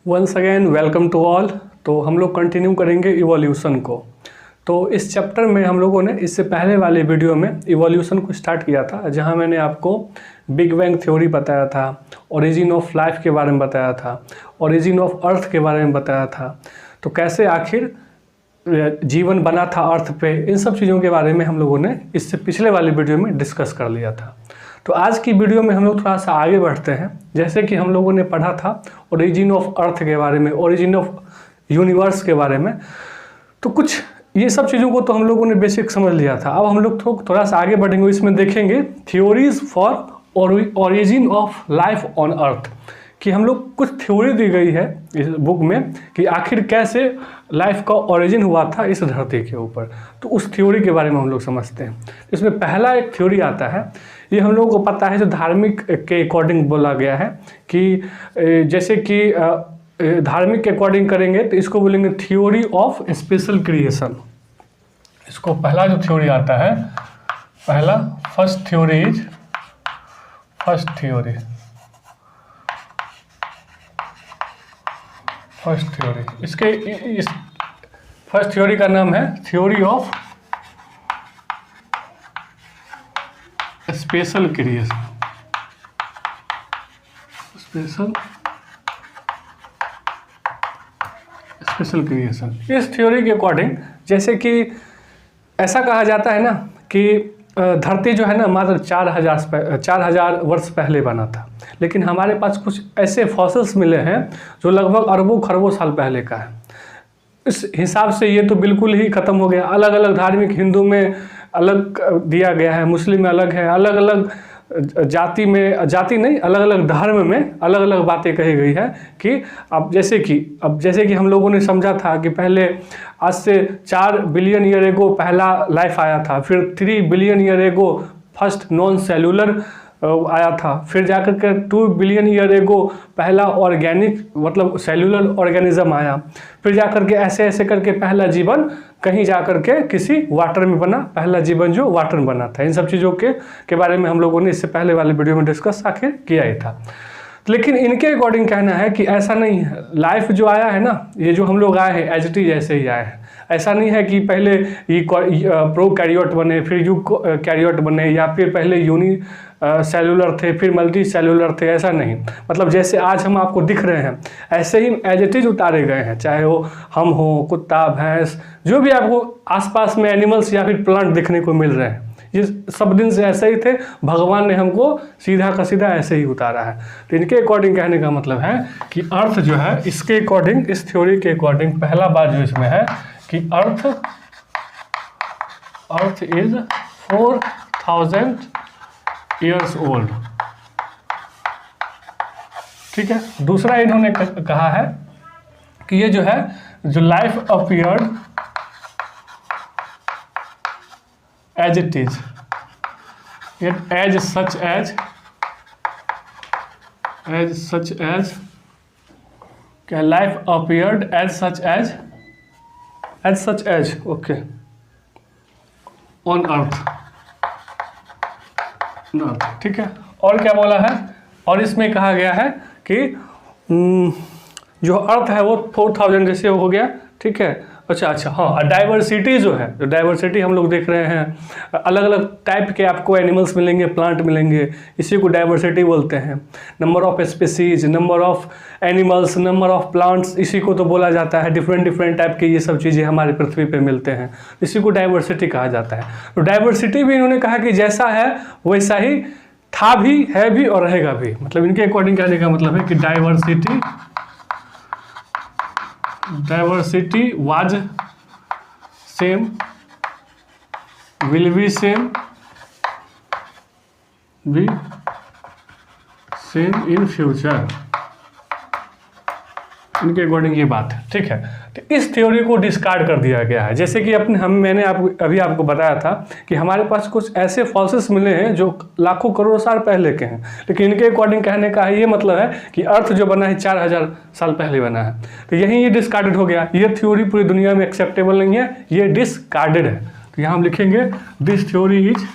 Once again welcome to all. तो हम लोग कंटिन्यू करेंगे इवोल्यूशन को। तो इस चैप्टर में हम लोगों ने इससे पहले वाले वीडियो में इवोल्यूशन को स्टार्ट किया था, जहां मैंने आपको बिग बैंग थ्योरी बताया था, ओरिजिन ऑफ लाइफ के बारे में बताया था, ओरिजिन ऑफ अर्थ के बारे में बताया था। तो कैसे आखिर जीवन बना था अर्थ पे, इन सब चीज़ों के बारे में हम लोगों ने इससे पिछले वाले वीडियो में डिस्कस कर लिया था। तो आज की वीडियो में हम लोग थोड़ा सा आगे बढ़ते हैं। जैसे कि हम लोगों ने पढ़ा था ओरिजिन ऑफ अर्थ के बारे में, ओरिजिन ऑफ यूनिवर्स के बारे में, तो कुछ ये सब चीज़ों को तो हम लोगों ने बेसिक समझ लिया था। अब हम लोग थोड़ा सा आगे बढ़ेंगे, इसमें देखेंगे theories for origin of life on earth, कि हम लोग कुछ थ्योरी दी गई है इस बुक में कि आखिर कैसे लाइफ का ओरिजिन हुआ था इस धरती के ऊपर। तो उस थ्योरी के बारे में हम लोग समझते हैं। इसमें पहला एक थ्योरी आता है, ये हम लोगों को पता है, जो धार्मिक के अकॉर्डिंग बोला गया है कि जैसे कि धार्मिक के अकॉर्डिंग करेंगे तो इसको बोलेंगे थ्योरी ऑफ स्पेशल क्रिएशन। इसको पहला जो थ्योरी आता है, पहला फर्स्ट थ्योरी इसके इस फर्स्ट थ्योरी का नाम है theory of special creation. Special creation इस थ्योरी के अकॉर्डिंग, जैसे कि ऐसा कहा जाता है ना कि धरती जो है ना मात्र 4000 वर्ष पहले बना था, लेकिन हमारे पास कुछ ऐसे फॉसिल्स मिले हैं जो लगभग अरबों खरबों साल पहले का है। इस हिसाब से ये तो बिल्कुल ही ख़त्म हो गया। अलग अलग धार्मिक, हिंदू में अलग दिया गया है, मुस्लिम में अलग है, अलग अलग जाति में, अलग अलग धर्म में अलग अलग बातें कही गई है कि अब जैसे कि हम लोगों ने समझा था कि पहले आज से 4 बिलियन ईयर एगो पहला लाइफ आया था, फिर 3 billion year ago first non cellular आया था, फिर जाकर के 2 बिलियन ईयर एगो पहला ऑर्गेनिक मतलब सेलुलर ऑर्गेनिज्म आया, फिर जाकर के ऐसे ऐसे करके पहला जीवन कहीं जाकर के किसी वाटर में बना, पहला जीवन जो वाटर में बना था। इन सब चीज़ों के बारे में हम लोगों ने इससे पहले वाले वीडियो में डिस्कस आखिर किया ही था। लेकिन इनके अकॉर्डिंग कहना है कि ऐसा नहीं है। लाइफ जो आया है ना, ये जो हम लोग आए हैं एज इट इज ऐसे ही आए हैं। ऐसा नहीं है कि पहले ये प्रो कैरियोट बने, फिर यू कैरियोट बने, या फिर पहले यूनी सेलुलर थे, फिर मल्टी सेलुलर थे। ऐसा नहीं, मतलब जैसे आज हम आपको दिख रहे हैं ऐसे ही एज इट इज उतारे गए हैं, चाहे वो हम हो, कुत्ता, भैंस, जो भी आपको आसपास में एनिमल्स या फिर प्लांट दिखने को मिल रहे हैं, ये सब दिन से ऐसे ही थे। भगवान ने हमको सीधा का सीधा ऐसे ही उतारा है। तो इनके अकॉर्डिंग कहने का मतलब है कि अर्थ जो है, इसके अकॉर्डिंग, इस थ्योरी के अकॉर्डिंग पहला बात जो इसमें है कि अर्थ इज 4000 ईयर्स ओल्ड। ठीक है। दूसरा इन्होंने कहा है कि ये जो है, जो life appeared as it is, yet as such as क्या life appeared as such as okay on earth। ठीक है। और क्या बोला है, और इसमें कहा गया है कि जो अर्थ है वो 4000 जैसे हो गया। ठीक है। अच्छा हाँ, डाइवर्सिटी जो है, जो डाइवर्सिटी हम लोग देख रहे हैं, अलग अलग टाइप के आपको एनिमल्स मिलेंगे, प्लांट मिलेंगे, इसी को डाइवर्सिटी बोलते हैं। Number of species, number of animals, number of plants, इसी को तो बोला जाता है। डिफरेंट टाइप के ये सब चीज़ें हमारी पृथ्वी पे मिलते हैं, इसी को डाइवर्सिटी कहा जाता है। तो डाइवर्सिटी भी इन्होंने कहा कि जैसा है वैसा ही था भी, है भी और रहेगा भी। मतलब इनके अकॉर्डिंग कहने का मतलब है कि diversity was same, will be same in future। इनके अकॉर्डिंग ये बात है। ठीक है। तो इस थ्योरी को डिस्कार्ड कर दिया गया है। जैसे कि मैंने अभी आपको बताया था कि हमारे पास कुछ ऐसे फॉसिल्स मिले हैं जो लाखों करोड़ साल पहले के हैं, लेकिन इनके अकॉर्डिंग कहने का ये मतलब है कि अर्थ जो बना है 4000 साल पहले बना है। तो यही ये डिस्कार्डेड हो गया। ये थ्योरी पूरी दुनिया में एक्सेप्टेबल नहीं है, ये डिस्कार्डेड है। तो यहाँ हम लिखेंगे दिस थ्योरी इज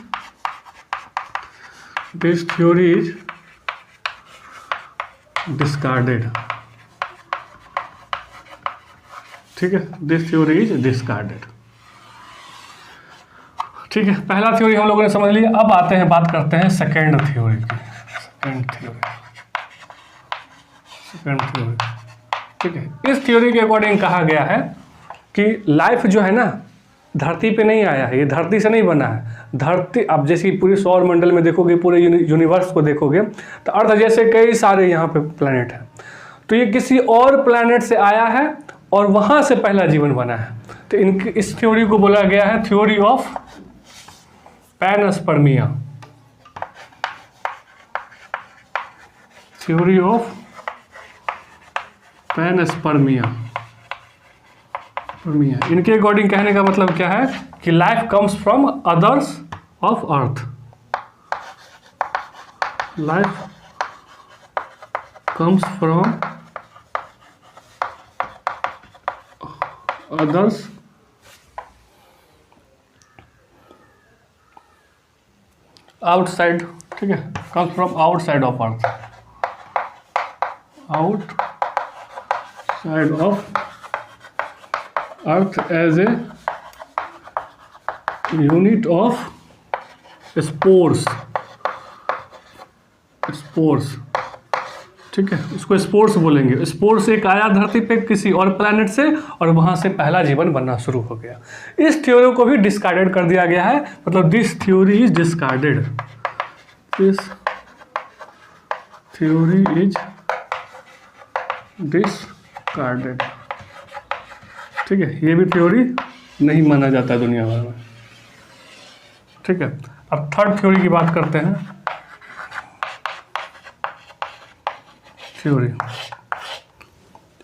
discarded। ठीक है, दिस थ्योरी इज डिस्कार्डेड। ठीक है, पहला थ्योरी हम लोगों ने समझ लिया। अब आते हैं, बात करते हैं सेकेंड थ्योरी की। सेकेंड थ्योरी, ठीक है। इस थ्योरी के अकॉर्डिंग कहा गया है कि लाइफ जो है ना धरती पे नहीं आया है, ये धरती से नहीं बना है। धरती, अब जैसे पूरे सौर मंडल में देखोगे, पूरे यूनिवर्स को देखोगे तो अर्थ जैसे कई सारे यहाँ पे प्लैनेट हैं, तो ये किसी और प्लैनेट से आया है और वहाँ से पहला जीवन बना है। तो इनकी इस थ्योरी को बोला गया है theory of panspermia. Theory of panspermia. इनके अकॉर्डिंग कहने का मतलब क्या है कि life comes from others of earth. Life comes from others outside, ठीक है, comes from outside of earth, outside of earth as a unit of spores. ठीक है, इसको स्पोर्स बोलेंगे। स्पोर्स एक आया धरती पे किसी और प्लैनेट से और वहां से पहला जीवन बनना शुरू हो गया। इस थ्योरी को भी डिस्कार्डेड कर दिया गया है, मतलब this theory is discarded. This theory is discarded. ठीक है, ये भी थ्योरी नहीं माना जाता दुनिया भर में। ठीक है, अब थर्ड थ्योरी की बात करते हैं। थ्योरी,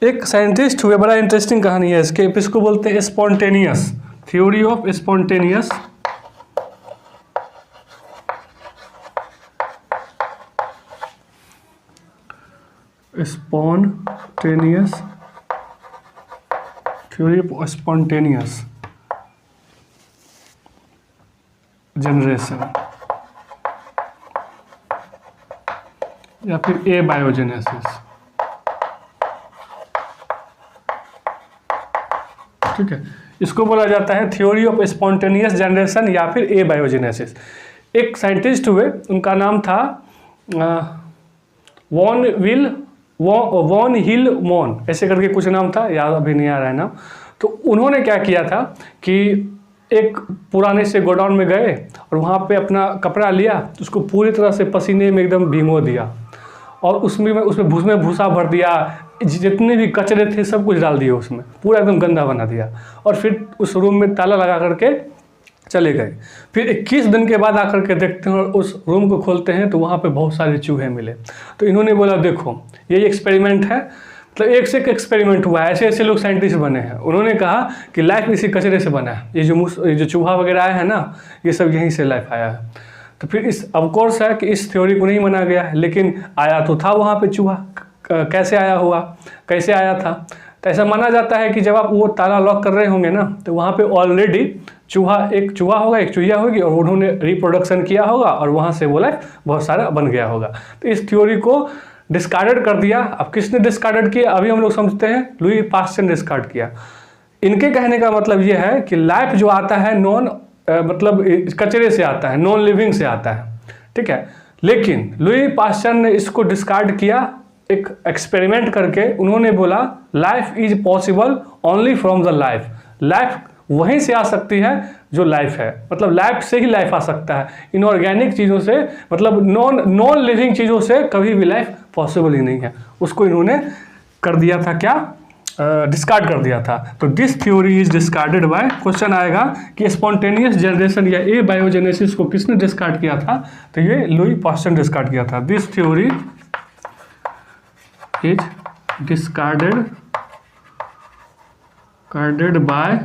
एक साइंटिस्ट हुए, बड़ा इंटरेस्टिंग कहानी है इसके, इसको बोलते हैं spontaneous. Theory of spontaneous. Spontaneous, theory of spontaneous generation या फिर ए बायोजेनेसिस। ठीक है, इसको बोला जाता है थ्योरी ऑफ स्पॉन्टेनियस जनरेशन या फिर ए बायोजेनेसिस। एक साइंटिस्ट हुए, उनका नाम था वॉन हिल मॉन, ऐसे करके कुछ नाम था, याद अभी नहीं आ रहा है नाम। तो उन्होंने क्या किया था कि एक पुराने से गोडाउन में गए और वहाँ पे अपना कपड़ा लिया, उसको पूरी तरह से पसीने में एकदम भिगो दिया और उसमें भूसा भर दिया, जितने भी कचरे थे सब कुछ डाल दिया उसमें, पूरा एकदम गंदा बना दिया और फिर उस रूम में ताला लगा करके चले गए। फिर 21 दिन के बाद आकर के देखते हैं और उस रूम को खोलते हैं तो वहाँ पे बहुत सारे चूहे मिले। तो इन्होंने बोला देखो ये एक्सपेरिमेंट है, मतलब एक से एक एक्सपेरिमेंट हुआ है, ऐसे ऐसे लोग साइंटिस्ट बने हैं। उन्होंने कहा कि लाइफ इसी कचरे से बना है, ये जो चूहा वगैरह आया है ना, ये सब यहीं से लाइफ आया है। तो फिर इस ऑफकोर्स है कि इस थ्योरी को नहीं माना गया है, लेकिन आया तो था वहाँ पे चूहा, कैसे आया हुआ, कैसे आया था। तो ऐसा माना जाता है कि जब आप वो ताला लॉक कर रहे होंगे ना, तो वहाँ पे ऑलरेडी एक चूहा होगा, एक चूहिया होगी और उन्होंने रिप्रोडक्शन किया होगा और वहाँ से वो लाइफ बहुत सारा बन गया होगा। तो इस थ्योरी को डिस्कार्डेड कर दिया। अब किसने डिस्कार्डेड किया, अभी हम लोग समझते हैं, लुई पास्चर ने डिस्कार्ड किया। इनके कहने का मतलब ये है कि लाइफ जो आता है मतलब कचरे से आता है, नॉन लिविंग से आता है। ठीक है, लेकिन लुई पास्चर ने इसको डिस्कार्ड किया एक एक्सपेरिमेंट करके। उन्होंने बोला life is possible only from the life. Life वहीं से आ सकती है जो लाइफ है, मतलब लाइफ से ही लाइफ आ सकता है। इनऑर्गेनिक चीज़ों से, मतलब नॉन लिविंग चीज़ों से कभी भी लाइफ पॉसिबल ही नहीं है। उसको इन्होंने कर दिया था क्या, डिस्कार्ड कर दिया था। तो this theory is discarded by, question आएगा कि स्पॉन्टेनियस जनरेशन या ए बायोजेनेसिस को किसने डिस्कार्ड किया था, तो ये लुई पास्चर ने डिस्कार्ड किया था। This theory is discarded by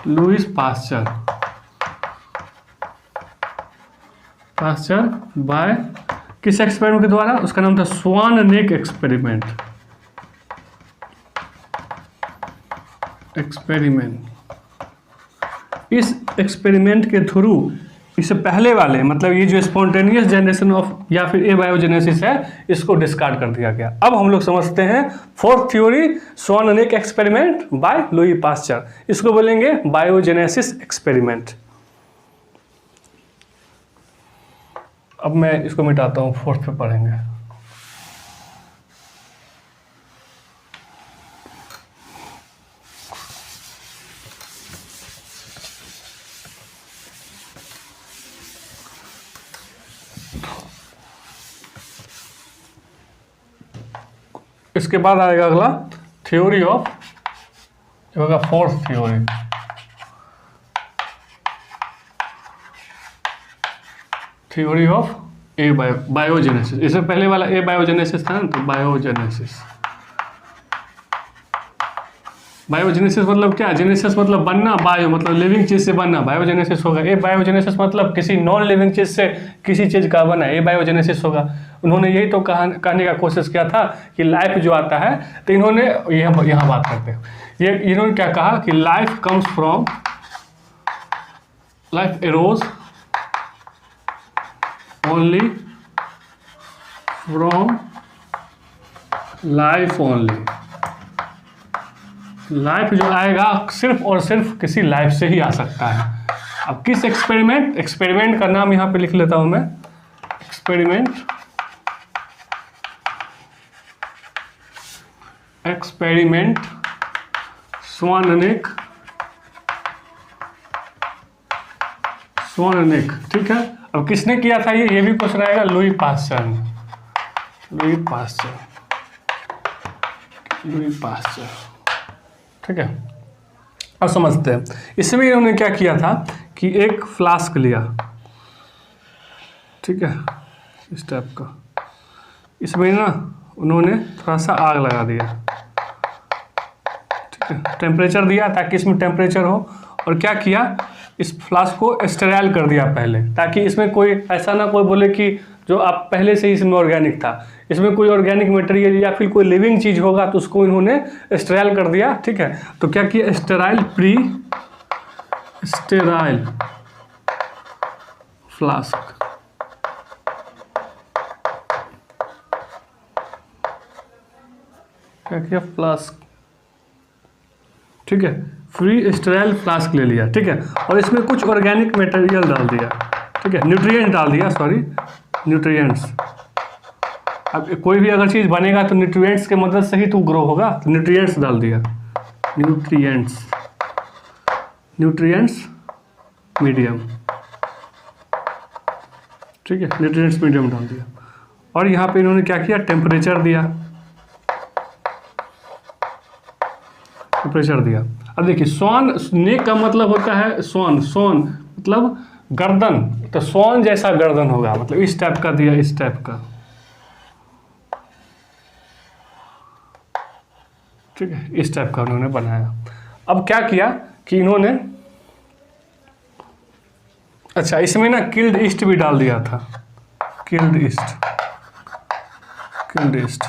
Louis Pasteur by किस एक्सपेरिमेंट के द्वारा, उसका नाम था स्वान नेक एक्सपेरिमेंट। इस एक्सपेरिमेंट के थ्रू इससे पहले वाले मतलब ये जो स्पॉन्टेनियस जनरेशन ऑफ या फिर एबायोजेनेसिस है, इसको डिस्कार्ड कर दिया गया। अब हम लोग समझते हैं फोर्थ थ्योरी, स्वान अनेक एक्सपेरिमेंट बाय लुई पास्चर। इसको बोलेंगे बायोजेनेसिस एक्सपेरिमेंट। अब मैं इसको मिटाता हूँ, फोर्थ पे पढ़ेंगे। इसके बाद आएगा अगला थ्योरी ऑफ, जो होगा fourth theory, theory of A biogenesis. इससे पहले वाला ए बायोजेनेसिस था ना, तो बायोजेनेसिस। बायोजेनेसिस मतलब क्या? जेनेसिस मतलब बनना, बायो मतलब लिविंग चीज से बनना, बायोजेनेसिस होगा। ए बायोजेनेसिस मतलब किसी नॉन लिविंग चीज से किसी चीज का बना, ए बायोजेनेसिस होगा। उन्होंने यही तो कहने का कोशिश किया था कि लाइफ जो आता है, तो इन्होंने यहाँ बात करते हैं, ये इन्होंने क्या कहा कि life comes from, life arrows only from life only. Life जो आएगा सिर्फ और सिर्फ किसी लाइफ से ही आ सकता है। अब किस एक्सपेरिमेंट, एक्सपेरिमेंट का नाम यहाँ पे लिख लेता हूँ मैं, एक्सपेरिमेंट, एक्सपेरिमेंट स्वान अनेक, स्वान अनेक, ठीक है। अब किसने किया था ये भी क्वेश्चन आएगा, Louis Pasteur, Louis Pasteur, Louis Pasteur, ठीक है। अब समझते हैं, इसमें इन्होंने क्या किया था कि एक फ्लास्क लिया, ठीक है, इस टाइप का, इसमें ना उन्होंने थोड़ा सा आग लगा दिया, ठीक है, टेम्परेचर दिया ताकि इसमें टेम्परेचर हो, और क्या किया, इस फ्लास्क को स्टेराइल कर दिया पहले, ताकि इसमें कोई ऐसा ना कोई बोले कि जो आप पहले से ही इसमें ऑर्गेनिक था, इसमें कोई ऑर्गेनिक मटेरियल या फिर कोई लिविंग चीज होगा तो उसको इन्होंने स्टेराइल कर दिया, ठीक है। तो क्या किया, स्टेराइल, प्री स्टेराइल फ्लास्क, क्या किया, फ्लास्क, ठीक है, फ्री स्टेराइल फ्लास्क ले लिया, ठीक है, और इसमें कुछ ऑर्गेनिक मटेरियल डाल दिया, ठीक है, न्यूट्रिएंट्स डाल दिया, सॉरी न्यूट्रिएंट्स। अब कोई भी अगर चीज़ बनेगा तो न्यूट्रिएंट्स के मदद से ही तो ग्रो होगा, तो न्यूट्रिएंट्स डाल दिया, न्यूट्रिएंट्स, न्यूट्रिएंट्स मीडियम, ठीक है, न्यूट्रिएंट्स मीडियम डाल दिया, और यहाँ पे इन्होंने क्या किया, टेम्परेचर दिया, टेम्परेचर दिया। अब देखिए, स्वान, स्नेक का मतलब होता है स्वान, स्वान मतलब गर्दन, तो स्वान जैसा गर्दन होगा, मतलब इस टाइप का दिया, इस टाइप का, ठीक है, इस टाइप का उन्होंने बनाया। अब क्या किया कि इन्होंने, अच्छा इसमें ना किल्ड ईस्ट भी डाल दिया था, किल्ड ईस्ट, किल्ड ईस्ट।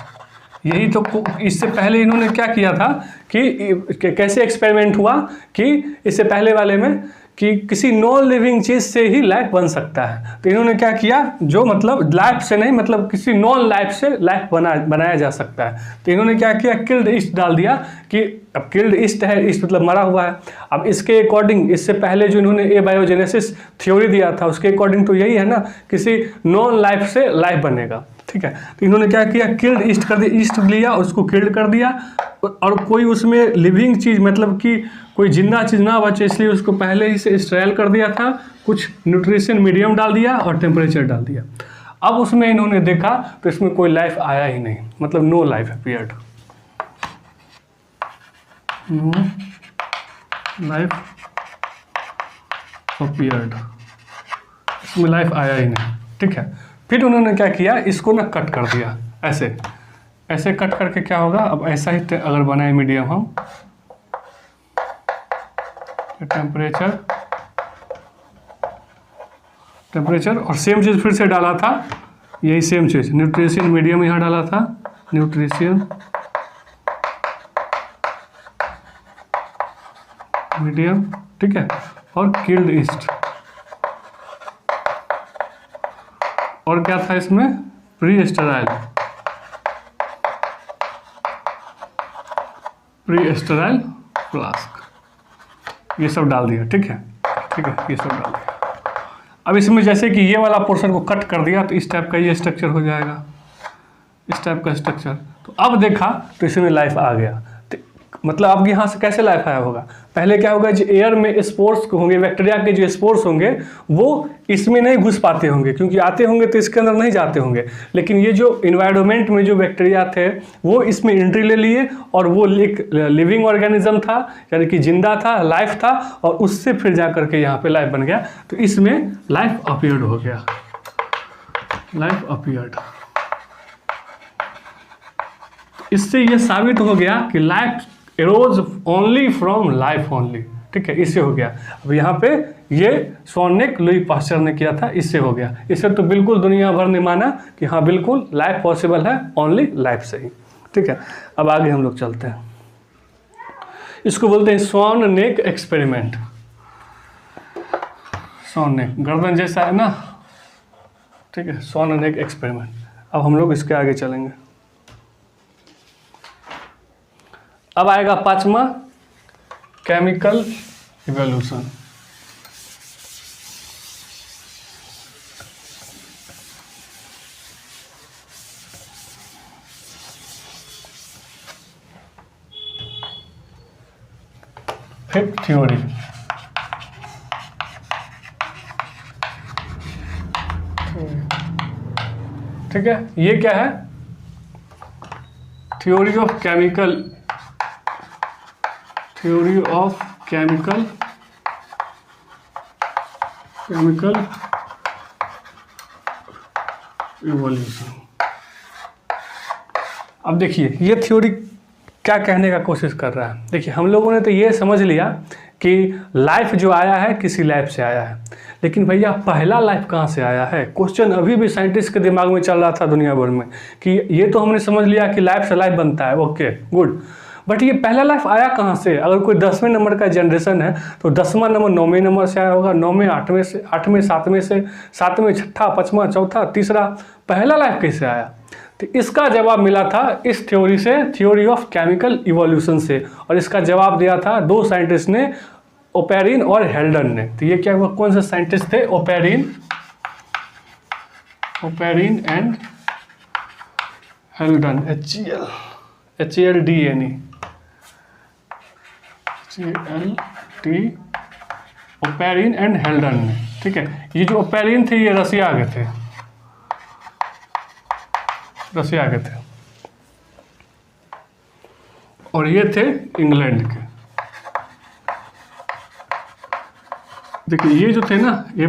यही तो इससे पहले इन्होंने क्या किया था कि कैसे एक्सपेरिमेंट हुआ कि इससे पहले वाले में कि किसी नॉन लिविंग चीज से ही लाइफ बन सकता है, तो इन्होंने क्या किया, जो मतलब लाइफ से नहीं, मतलब किसी नॉन लाइफ से लाइफ बनाया जा सकता है, तो इन्होंने क्या किया, किल्ड ईस्ट डाल दिया कि अब किल्ड ईस्ट है, ईस्ट मतलब मरा हुआ है। अब इसके अकॉर्डिंग, इससे पहले जो इन्होंने ए बायोजेनेसिस थ्योरी दिया था उसके अकॉर्डिंग तो यही है ना, किसी नॉन लाइफ से लाइफ बनेगा, ठीक है। तो इन्होंने क्या किया, किल्ड ईस्ट कर दिया, ईस्ट लिया और उसको किल्ड कर दिया, और कोई उसमें लिविंग चीज मतलब कि कोई जिंदा चीज ना बचे, इसलिए उसको पहले ही से स्टेराइल कर दिया था, कुछ न्यूट्रिशन मीडियम डाल दिया और टेम्परेचर डाल दिया। अब उसमें इन्होंने देखा तो इसमें कोई लाइफ आया ही नहीं, मतलब no life appeared, no life appeared, इसमें लाइफ आया ही नहीं, ठीक है। फिर उन्होंने क्या किया, इसको ना कट कर दिया, ऐसे ऐसे कट करके क्या होगा, अब ऐसा ही अगर बनाए मीडियम हम, टेम्परेचर, टेम्परेचर और सेम चीज़ फिर से डाला था, यही सेम चीज़, न्यूट्रिशन मीडियम यहाँ डाला था, न्यूट्रिशन मीडियम, ठीक है, और किल्ड ईस्ट, और क्या था इसमें, प्री स्टेराइल फ्लास्क, ये सब डाल दिया। ठीक है, ये सब डाल दिया। अब इसमें जैसे कि ये वाला पोर्शन को कट कर दिया तो इस टाइप का ये स्ट्रक्चर हो जाएगा, इस टाइप का स्ट्रक्चर। तो अब देखा तो इसमें लाइफ आ गया। तो मतलब अब यहाँ से कैसे लाइफ आया होगा, पहले क्या होगा, जो एयर में स्पोर्स होंगे, बैक्टीरिया के जो स्पोर्स होंगे वो इसमें नहीं घुस पाते होंगे, क्योंकि आते होंगे तो इसके अंदर नहीं जाते होंगे। लेकिन ये जो इन्वायरमेंट में जो बैक्टीरिया थे वो इसमें एंट्री ले लिए, और वो एक लिविंग ऑर्गेनिज्म था, यानी कि जिंदा था, लाइफ था, और उससे फिर जा करके यहाँ पे लाइफ बन गया। तो इसमें लाइफ अपीयर्ड हो गया, लाइफ अपीयर्ड। इससे ये साबित हो गया कि life arrows only from life only. ठीक है, इससे हो गया। अब यहाँ पे ये सोनेक लुई पास्चर ने किया था, इससे हो गया। इससे तो बिल्कुल दुनिया भर ने माना कि हाँ बिल्कुल लाइफ पॉसिबल है, ओनली लाइफ से ही। ठीक है, अब आगे हम लोग चलते हैं। इसको बोलते हैं स्वॉन नेक एक्सपेरिमेंट। स्वॉन नेक गर्दन जैसा है ना, ठीक है, स्वॉन नेक एक्सपेरिमेंट। अब हम लोग इसके आगे चलेंगे। अब आएगा पांचवा, केमिकल इवोल्यूशन। फिफ्थ थ्योरी, ठीक है, ये क्या है, थ्योरी ऑफ केमिकल इवोल्यूशन। अब देखिए ये थ्योरी क्या कहने का कोशिश कर रहा है। देखिए हम लोगों ने तो ये समझ लिया कि लाइफ जो आया है किसी लाइफ से आया है, लेकिन भैया पहला लाइफ कहाँ से आया है, क्वेश्चन अभी भी साइंटिस्ट के दिमाग में चल रहा था दुनिया भर में कि ये तो हमने समझ लिया कि लाइफ से लाइफ बनता है, ओके गुड, बट ये पहला लाइफ आया कहाँ से। अगर कोई 10वें नंबर का जनरेशन है तो 10वां नंबर 9वें नंबर से आया होगा, 9वें 8वें से, 8वें 7वें से, 7वें 6ठा 5वां 4था 3रा, पहला लाइफ कैसे आया। तो इसका जवाब मिला था इस थ्योरी से, थ्योरी ऑफ केमिकल इवोल्यूशन से, और इसका जवाब दिया था दो साइंटिस्ट ने, ओपेरिन और हेल्डन ने। तो ये क्या हुआ, कौन से साइंटिस्ट थे, Oparin and हेल्डन, HELD, Oparin and हेल्डन ने। ठीक है, ये जो ओपेरिन थे ये रसिया के थे, और ये थे इंग्लैंड के। देखिए ये जो थे ना, ये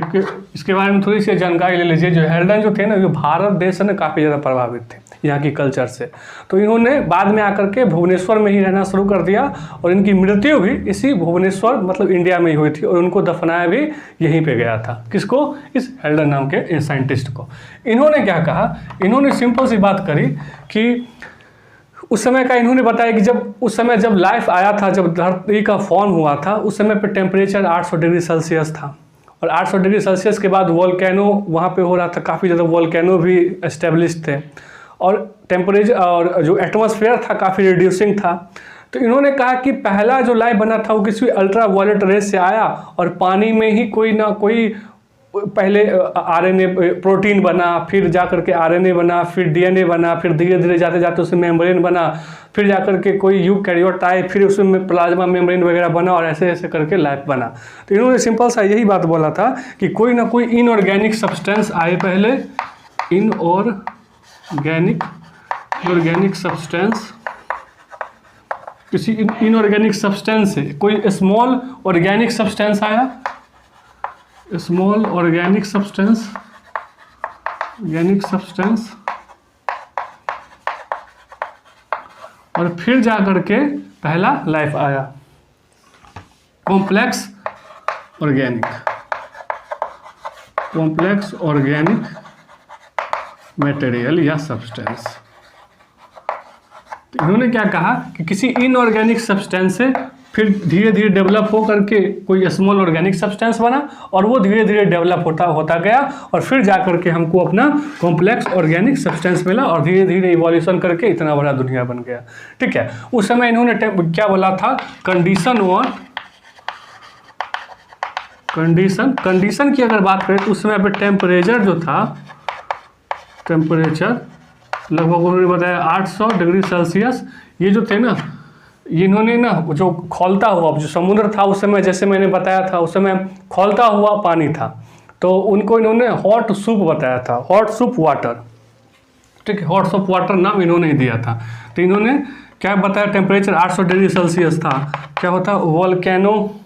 इसके बारे में थोड़ी सी जानकारी ले लीजिए। जो हेल्डन जो थे ना, ये भारत देश से ना काफ़ी ज़्यादा प्रभावित थे यहाँ की कल्चर से, तो इन्होंने बाद में आकर के भुवनेश्वर में ही रहना शुरू कर दिया, और इनकी मृत्यु भी इसी भुवनेश्वर मतलब इंडिया में ही हुई थी, और उनको दफनाया भी यहीं पे गया था। किसको, इस हेल्डन नाम के साइंटिस्ट को। इन्होंने क्या कहा, इन्होंने सिंपल सी बात करी कि उस समय का इन्होंने बताया कि उस समय जब लाइफ आया था, जब धरती का फॉर्म हुआ था, उस समय पे टेम्परेचर 800 डिग्री सेल्सियस था, और 800 डिग्री सेल्सियस के बाद वोल्केनो वहाँ पे हो रहा था, काफ़ी ज़्यादा वोल्केनो भी एस्टेब्लिश थे, और टेम्परेचर और जो एटमॉस्फेयर था काफ़ी रिड्यूसिंग था। तो इन्होंने कहा कि पहला जो लाइफ बना था वो किसी अल्ट्रा वायलेट रेस से आया, और पानी में ही कोई ना कोई पहले आरएनए प्रोटीन बना, फिर जाकर के आरएनए बना, फिर डीएनए बना, फिर धीरे धीरे जाते जाते उसमें मेम्ब्रेन बना, फिर जाकर के कोई यूकैरियोट आए, फिर उसमें प्लाज्मा मेम्ब्रेन वगैरह बना, और ऐसे ऐसे करके लाइफ बना। तो इन्होंने सिंपल सा यही बात बोला था कि कोई ना कोई इनऑर्गेनिक सब्सटेंस आए पहले, इनऑर्गेनिक सब्सटेंस, किसी इनऑर्गेनिक सब्सटेंस से कोई स्मॉल ऑर्गेनिक सब्सटेंस आया, स्मॉल ऑर्गेनिक सब्सटेंस, और फिर जाकर के पहला लाइफ आया, कॉम्प्लेक्स ऑर्गेनिक मटेरियल या सब्सटेंस। तो इन्होंने क्या कहा कि किसी इनऑर्गेनिक सब्सटेंस से फिर धीरे धीरे डेवलप हो करके कोई स्मॉल ऑर्गेनिक सब्सटेंस बना, और वो धीरे धीरे डेवलप होता गया, और फिर जा करके हमको अपना कॉम्प्लेक्स ऑर्गेनिक सब्सटेंस मिला, और धीरे धीरे इवोल्यूशन करके इतना बड़ा दुनिया बन गया। ठीक है, उस समय इन्होंने क्या बोला था, कंडीशन की अगर बात करें तो उस समय पे टेम्परेचर जो था, टेम्परेचर लगभग उन्होंने बताया 800 डिग्री सेल्सियस। ये जो थे ना, इन्होंने ना जो खौलता हुआ जो समुद्र था उस समय, जैसे मैंने बताया था उस समय खौलता हुआ पानी था, तो उनको इन्होंने हॉट सूप बताया था, हॉट सूप वाटर। ठीक है, हॉट सूप वाटर नाम इन्होंने ही दिया था। तो इन्होंने क्या बताया, टेम्परेचर 800 डिग्री सेल्सियस था, क्या होता, वोल्केनिक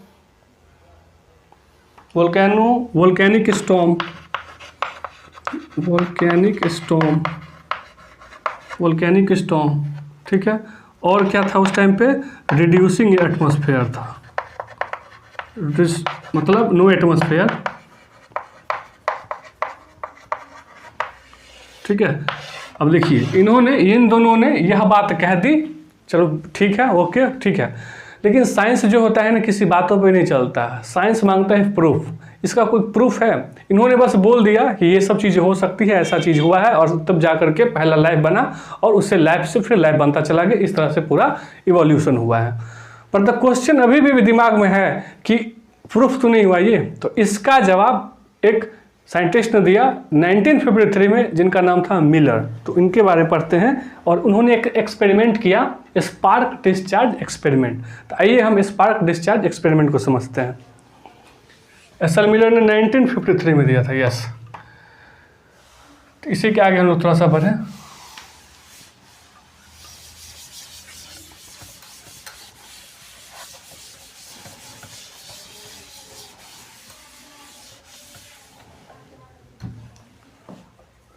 स्टॉर्म। ठीक है, और क्या था उस टाइम पे, रिड्यूसिंग एटमॉस्फेयर था, मतलब नो एटमॉस्फेयर। ठीक है, अब देखिए इन दोनों ने यह बात कह दी, चलो ठीक है, ओके ठीक है, लेकिन साइंस जो होता है ना किसी बातों पे नहीं चलता है, साइंस मांगता है प्रूफ। इसका कोई प्रूफ है? इन्होंने बस बोल दिया कि ये सब चीज़ें हो सकती है, ऐसा चीज़ हुआ है, और तब जा करके पहला लाइफ बना, और उससे लाइफ से फिर लाइफ बनता चला गया, इस तरह से पूरा इवोल्यूशन हुआ है। पर द क्वेश्चन अभी भी दिमाग में है कि प्रूफ तो नहीं हुआ ये, तो इसका जवाब एक साइंटिस्ट ने दिया 1953 में, जिनका नाम था मिलर। तो इनके बारे में पढ़ते हैं, और उन्होंने एक एक्सपेरिमेंट किया, स्पार्क डिस्चार्ज एक्सपेरिमेंट। तो आइए हम स्पार्क डिस्चार्ज एक्सपेरिमेंट को समझते हैं। एस एल मिलर ने 1953 में दिया था, यस। तो इसी के आगे हम लोग थोड़ा सा बढ़े।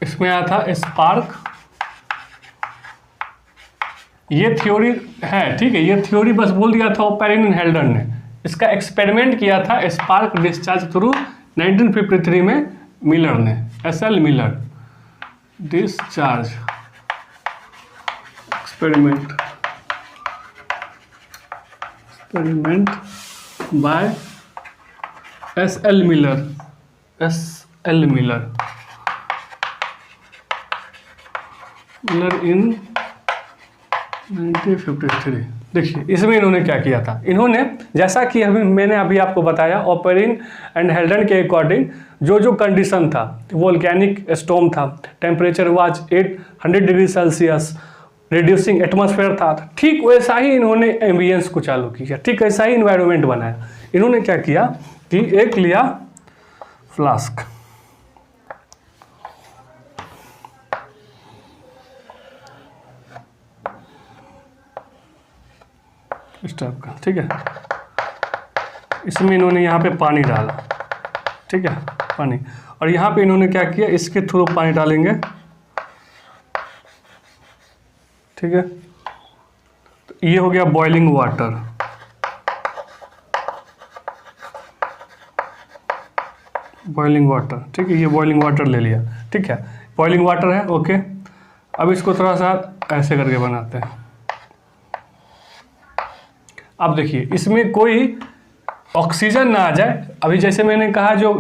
इसमें आया था स्पार्क, ये थ्योरी है, ठीक है, ये थ्योरी बस बोल दिया था ओपेरिन एंड हेल्डन ने। इसका एक्सपेरिमेंट किया था स्पार्क डिस्चार्ज थ्रू 1953 में मिलर ने, S L Miller discharge experiment by S L Miller in 1953। देखिए इसमें इन्होंने क्या किया था, इन्होंने जैसा कि मैंने अभी आपको बताया ओपेरिन एंड हेल्डन के अकॉर्डिंग जो कंडीशन था, वोल्केनिक स्टॉर्म था, temperature was 800 degree Celsius, reducing atmosphere था, ठीक वैसा ही इन्होंने एम्बियंस को चालू किया, ठीक ऐसा ही इन्वायरमेंट बनाया। इन्होंने क्या किया कि एक लिया फ्लास्क, इस टाइप का, ठीक है, इसमें इन्होंने यहाँ पे पानी डाला, ठीक है, पानी, और यहाँ पे इन्होंने क्या किया, इसके थ्रू पानी डालेंगे, ठीक है, तो ये हो गया बॉइलिंग वाटर, ठीक है, ये बॉइलिंग वाटर ले लिया, ठीक है, बॉइलिंग वाटर है, ओके। अब इसको थोड़ा सा ऐसे करके बनाते हैं। अब देखिए इसमें कोई ऑक्सीजन ना आ जाए, अभी जैसे मैंने कहा जो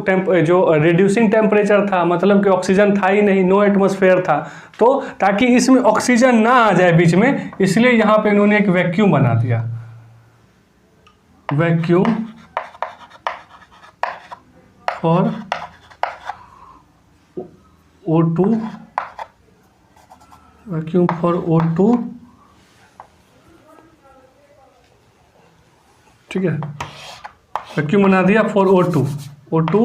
रिड्यूसिंग टेम्परेचर था, मतलब कि ऑक्सीजन था ही नहीं, नो एटमॉस्फेयर था, तो ताकि इसमें ऑक्सीजन ना आ जाए बीच में, इसलिए यहाँ पे इन्होंने एक वैक्यूम बना दिया, वैक्यूम फॉर O2, ठीक है, वैक्यूम बना दिया फॉर O2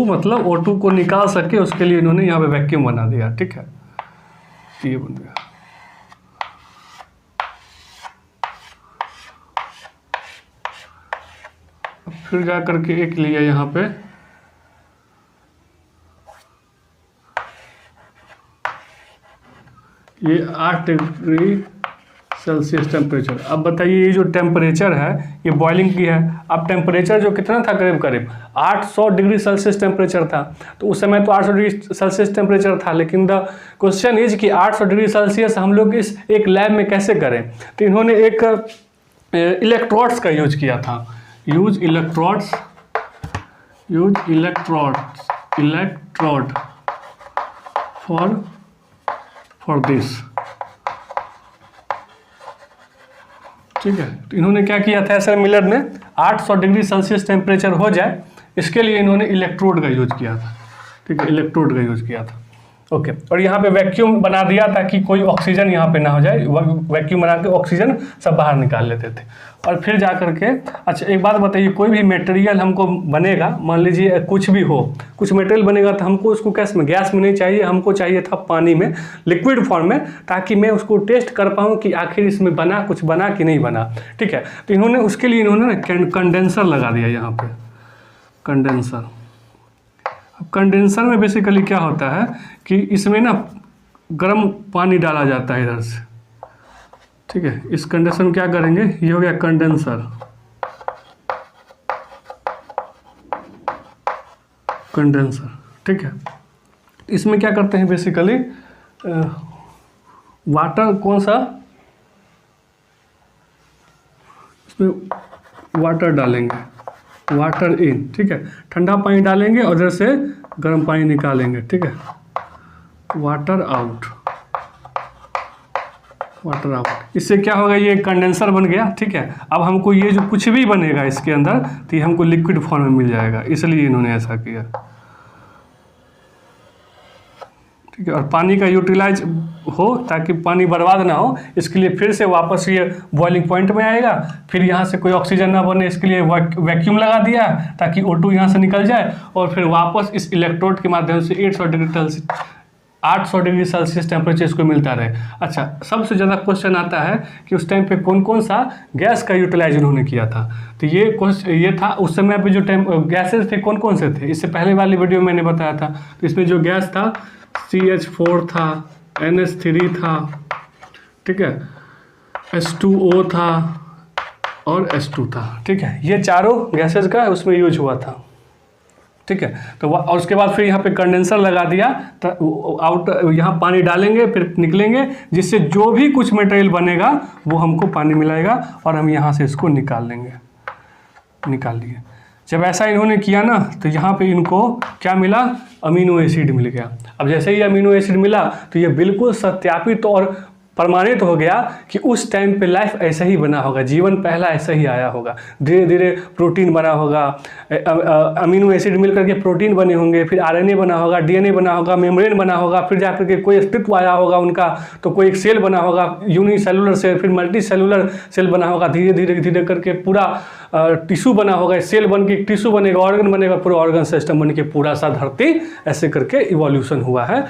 मतलब O2 को निकाल सके, उसके लिए इन्होंने यहाँ पे वैक्यूम बना दिया, ठीक है, ये बन गया। फिर जा करके एक लिया यहाँ पे, ये 8 डिग्री सेल्सियस टेम्परेचर। अब बताइए ये जो टेम्परेचर है ये बॉइलिंग की है, अब टेम्परेचर जो कितना था, करीब 800 डिग्री सेल्सियस टेम्परेचर था, तो उस समय तो 800 डिग्री सेल्सियस टेम्परेचर था, लेकिन द क्वेश्चन इज कि 800 डिग्री सेल्सियस हम लोग इस एक लैब में कैसे करें। तो इन्होंने एक इलेक्ट्रोड्स का यूज किया था। Use electrode for this. ठीक है, तो इन्होंने क्या किया था एसआर मिलर ने, 800 डिग्री सेल्सियस टेम्परेचर हो जाए इसके लिए इन्होंने इलेक्ट्रोड का यूज किया था। ठीक है, इलेक्ट्रोड का यूज किया था। ओके, और यहाँ पे वैक्यूम बना दिया ताकि कोई ऑक्सीजन यहाँ पे ना हो जाए, वैक्यूम बना के ऑक्सीजन सब बाहर निकाल लेते थे। और फिर जा करके, अच्छा एक बात बताइए, कोई भी मटेरियल हमको बनेगा, मान लीजिए कुछ भी हो, कुछ मटेरियल बनेगा तो हमको उसको कैस में, गैस में नहीं चाहिए, हमको चाहिए था पानी में, लिक्विड फॉर्म में, ताकि मैं उसको टेस्ट कर पाऊँ कि आखिर इसमें बना कुछ बना कि नहीं बना। ठीक है, तो इन्होंने उसके लिए इन्होंने ना कंडेंसर लगा दिया यहाँ पे, कंडेंसर। अब कंडेंसर में बेसिकली क्या होता है कि इसमें ना गर्म पानी डाला जाता है इधर से। ठीक है, इस कंडेंसर में क्या करेंगे, ये हो गया कंडेंसर, कंडेंसर। ठीक है, इसमें क्या करते हैं बेसिकली, वाटर, कौन सा, इसमें वाटर डालेंगे, वाटर इन। ठीक है, ठंडा पानी डालेंगे और इधर से गर्म पानी निकालेंगे। ठीक है, वाटर आउट, वाटर आउट। इससे क्या होगा, ये कंडेंसर बन गया। ठीक है, अब हमको ये जो कुछ भी बनेगा इसके अंदर तो ये हमको लिक्विड फॉर्म में मिल जाएगा, इसलिए इन्होंने ऐसा किया। ठीक है, और पानी का यूटिलाइज हो ताकि पानी बर्बाद ना हो, इसके लिए फिर से वापस ये बॉइलिंग पॉइंट में आएगा। फिर यहाँ से कोई ऑक्सीजन ना बने, इसके लिए वैक्यूम लगा दिया ताकि O2 यहाँ से निकल जाए, और फिर वापस इस इलेक्ट्रोड के माध्यम से 800 डिग्री सेल्सियस टेम्परेचर इसको मिलता रहे। अच्छा, सबसे ज़्यादा क्वेश्चन आता है कि उस टाइम पे कौन कौन सा गैस का यूटिलाइज उन्होंने किया था। तो ये था उस समय पे जो गैसेज थे कौन कौन से थे, इससे पहले वाली वीडियो में मैंने बताया था। तो इसमें जो गैस था CH4 था, NH3 था, ठीक है, H2O था और H2 था। ठीक है, ये चारों गैसेज का उसमें यूज हुआ था। ठीक है, तो और उसके बाद फिर यहाँ पे कंडेंसर लगा दिया, तो आउट यहाँ पानी डालेंगे फिर निकलेंगे, जिससे जो भी कुछ मटेरियल बनेगा वो हमको पानी मिलाएगा और हम यहाँ से इसको निकाल लेंगे। निकाल लिए। जब ऐसा इन्होंने किया ना तो यहाँ पे इनको क्या मिला, अमीनो एसिड मिल गया। अब जैसे ही अमीनो एसिड मिला तो ये बिल्कुल सत्यापित और प्रमाणित हो गया कि उस टाइम पे लाइफ ऐसा ही बना होगा, जीवन पहला ऐसा ही आया होगा। धीरे धीरे प्रोटीन बना होगा, अमीनो एसिड मिलकर के प्रोटीन बने होंगे, फिर RNA बना होगा, DNA बना होगा, मेम्ब्रेन बना होगा, फिर जाकर के कोई अस्तित्व आया होगा उनका, तो कोई एक सेल बना होगा, यूनिसेलुलर सेल, फिर मल्टी सेलुलर सेल बना होगा, धीरे धीरे धीरे करके पूरा टिश्यू बना होगा, सेल बन के टिश्यू बनेगा, ऑर्गन बनेगा, पूरा ऑर्गन सिस्टम बन के पूरा सा धरती ऐसे करके इवोल्यूशन हुआ है।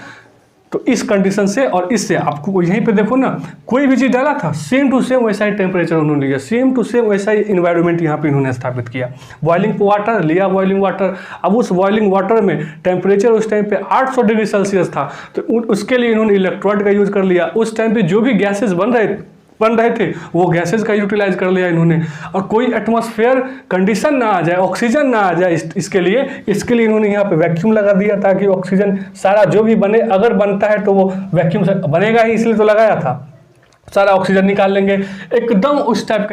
तो इस कंडीशन से और इससे आपको यहीं पे देखो ना, कोई भी चीज़ डाला था सेम टू सेम वैसा ही टेम्परेचर उन्होंने लिया, सेम टू सेम वैसा ही इन्वायरमेंट यहाँ पे इन्होंने स्थापित किया। बॉइलिंग वाटर लिया, बॉइलिंग वाटर, अब उस बॉइलिंग वाटर में टेम्परेचर उस टाइम पे 800 डिग्री सेल्सियस था, तो उसके लिए इन्होंने इलेक्ट्रोड का यूज कर लिया। उस टाइम पे जो भी गैसेज बन रहे थे वो गैसेज का यूटिलाइज कर लिया इन्होंने, और कोई एटमॉस्फेयर कंडीशन ना आ जाए, ऑक्सीजन ना आ जाए, इसके लिए इन्होंने यहाँ पे वैक्यूम लगा दिया ताकि ऑक्सीजन सारा जो भी बने, अगर बनता है तो वो वैक्यूम से बनेगा ही, इसलिए तो लगाया था, सारा ऑक्सीजन निकाल लेंगे एकदम उस टाइप का।